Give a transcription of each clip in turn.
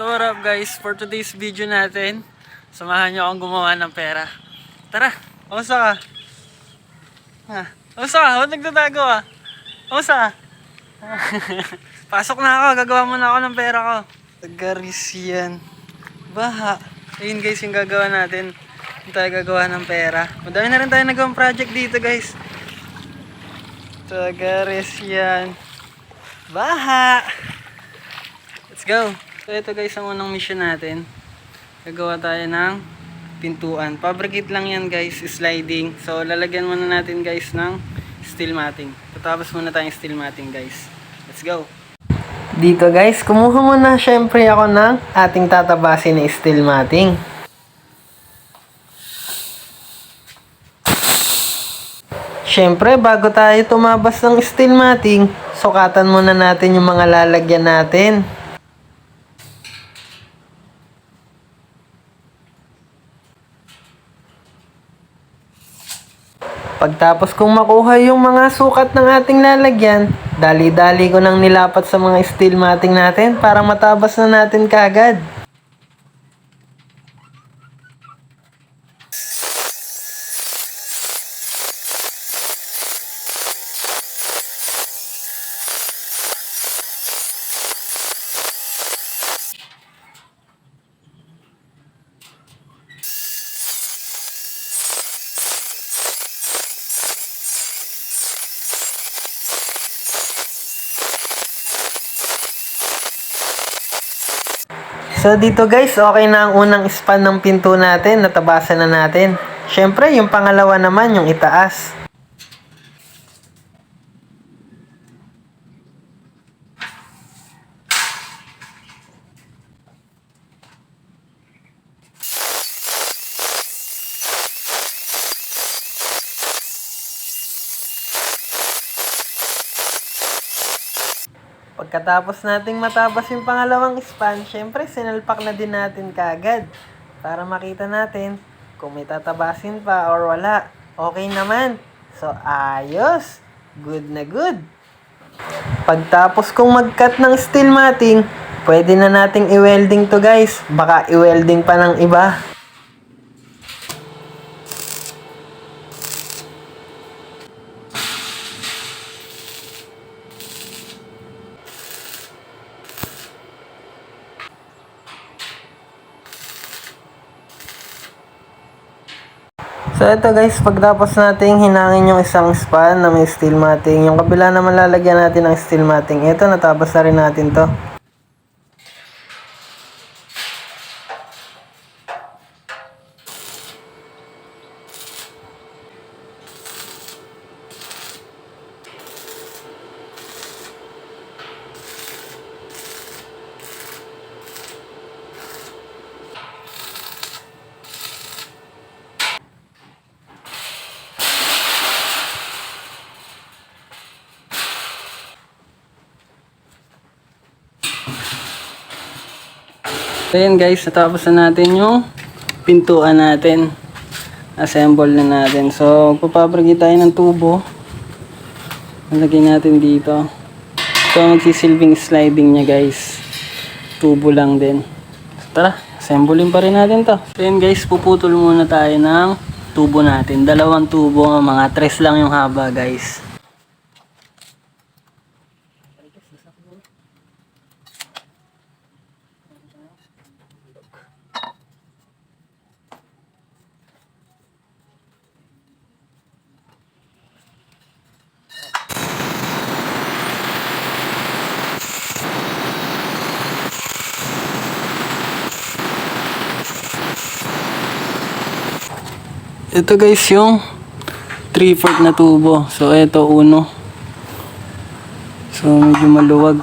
So what up guys, for today's video natin, samahan nyo akong gumawa ng pera. Tara, kamusta ka? Ha? Kamusta ka? Ba't nagtatago ka? Kamusta ka? Pasok na ako, gagawa muna ako ng pera ko. Tagaris yan. Baha. Ayun guys yung gagawa natin. Hindi tayo gagawa ng pera. Madami na rin tayo nagawang project dito guys. Tagaris yan. Baha. Let's go. So ito guys ang unang mission natin. Gagawa tayo ng pintuan. Fabricate lang yan guys, sliding. So lalagyan muna natin guys ng steel matting. Tatapos muna tayong steel matting guys. Let's go. Dito guys, kumuha muna syempre ako ng ating tatabasin na steel matting. Syempre bago tayo tumabas ng steel matting, sukatan muna natin yung mga lalagyan natin. Pagtapos kong makuha yung mga sukat ng ating lalagyan, dali-dali ko nang nilapat sa mga steel matting natin para matabas na natin kaagad. So dito guys, okay na ang unang span ng pinto natin, natabasan na natin. Syempre, yung pangalawa naman, yung itaas. Pagkatapos nating matabas yung pangalawang span, syempre sinalpak na din natin kaagad para makita natin kung may tatabasin pa or wala. Okay naman. So ayos. Good na good. Pagtapos kong mag-cut ng steel matting, pwede na nating i-welding to guys. Baka i-welding pa ng iba. So ito guys, pagtapos nating hinangin yung isang span na may steel matting, yung kabila naman lalagyan natin ng steel matting. Ito, natapos na rin natin to. So yan guys, natapos na natin yung pintuan natin. Assemble na natin. So, papabrigate tayo ng tubo. Nalagay natin dito. So, magsisilbing sliding niya guys. Tubo lang din. So, tara, assemblein pa rin natin to. So yan guys, puputol muna tayo ng tubo natin. Dalawang tubo, mga 3 lang yung haba guys. Ito guys yung 3/4 na tubo. So ito uno. So medyo maluwag.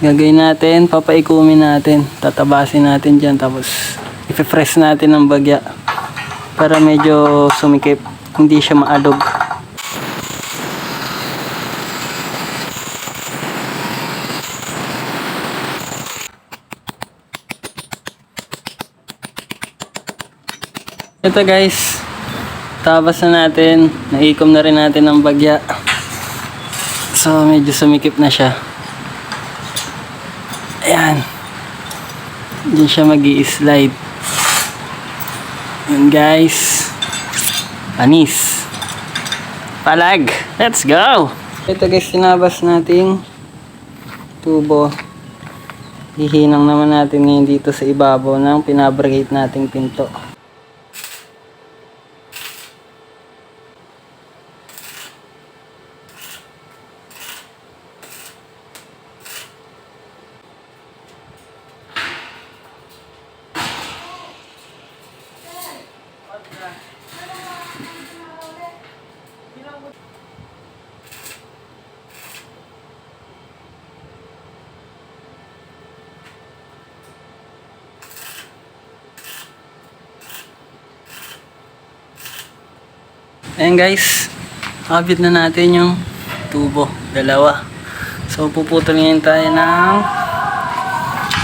Gagawin natin, papaikumin natin. Tatabasin natin dyan. Tapos ipe-press natin ng bagya. Para medyo sumikip. Hindi siya maalog. Ito guys, tabas na natin, naikom na rin natin ng bagya. So medyo sumikip na siya. Ayan. Diyan siya mag-i-slide. Yun guys. Panis. Palag. Let's go! Ito guys, sinabas nating tubo. Hihinang naman natin ngayon dito sa ibabaw ng pinabrigate nating pinto. Ayan guys, kabit na natin yung tubo, dalawa. So puputol ngayon tayo ng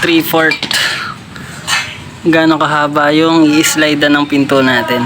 3/4. Gaano kahaba yung i-slide ng pinto natin.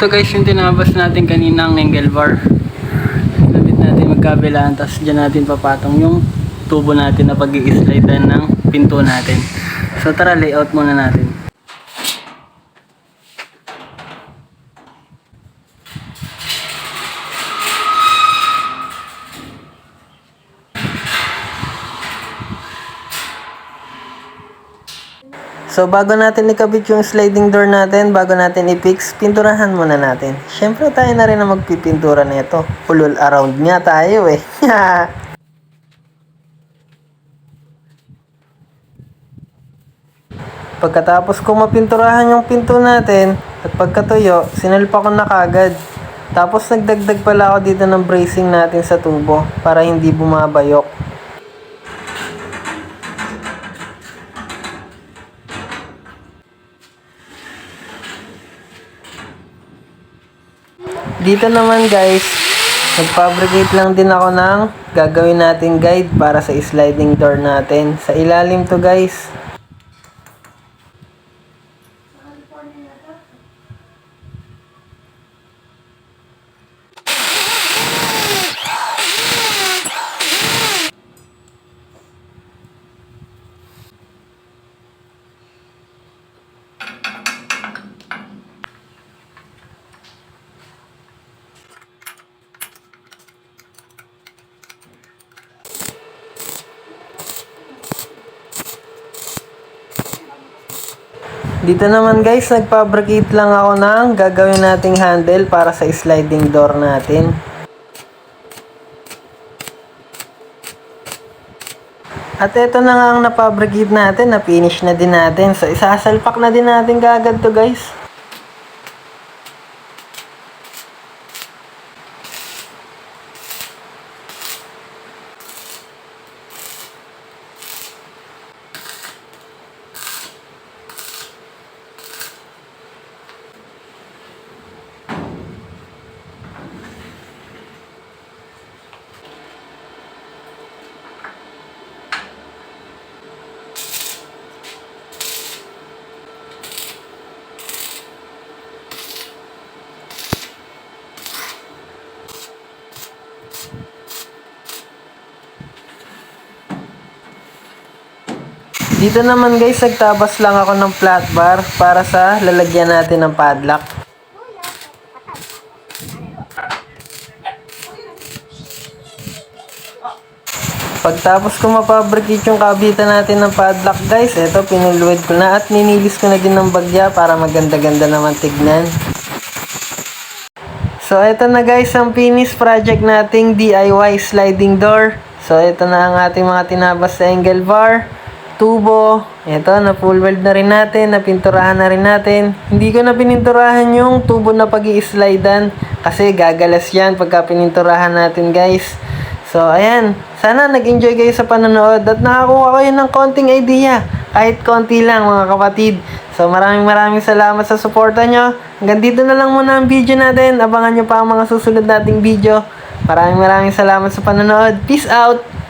Ito guys yung tinabas natin kaninang angle bar. Labit natin magkabilaan, tapos dyan natin papatong yung tubo natin na pag-i-slide ng pinto natin. So tara, layout muna natin. So bago natin ikabit yung sliding door natin, bago natin i-fix, pinturahan muna natin. Syempre tayo na rin na magpipintura nito. Ulol around nga tayo eh. Pagkatapos kong mapinturahan yung pinto natin at pagkatuyo, sinalpa ko na kagad. Tapos nagdagdag pala ako dito ng bracing natin sa tubo para hindi bumabayok. Dito naman guys, nag-fabricate lang din ako ng gagawin nating guide para sa sliding door natin. Sa ilalim to guys. Dito naman guys, nag-fabricate lang ako ng gagawin nating handle para sa sliding door natin. At ito na nga ang na-fabricate natin, na-finish na din natin. So isasalpak na din natin kagad to guys. Dito naman guys, nagtabas lang ako ng flat bar para sa lalagyan natin ng padlock. Pagtapos ko mapabricate yung kabitan natin ng padlock guys, eto pinuluwid ko na at ninilis ko na din ng bagya para maganda-ganda naman tignan. So eto na guys ang finish project nating DIY sliding door. So eto na ang ating mga tinabas sa angle bar, tubo. Eto, na full weld na rin natin, napinturahan na rin natin. Hindi ko na pininturahan yung tubo na pag-i-slidean Kasi gagalas yan pagka pininturahan natin guys. So, ayan. Sana nag-enjoy kayo sa panonood at nakakuha kayo ng konting idea. Kahit konti lang mga kapatid. So, maraming salamat sa suporta nyo. Hanggang dito na lang muna ang video natin. Abangan nyo pa ang mga susunod nating video. Maraming salamat sa panonood. Peace out!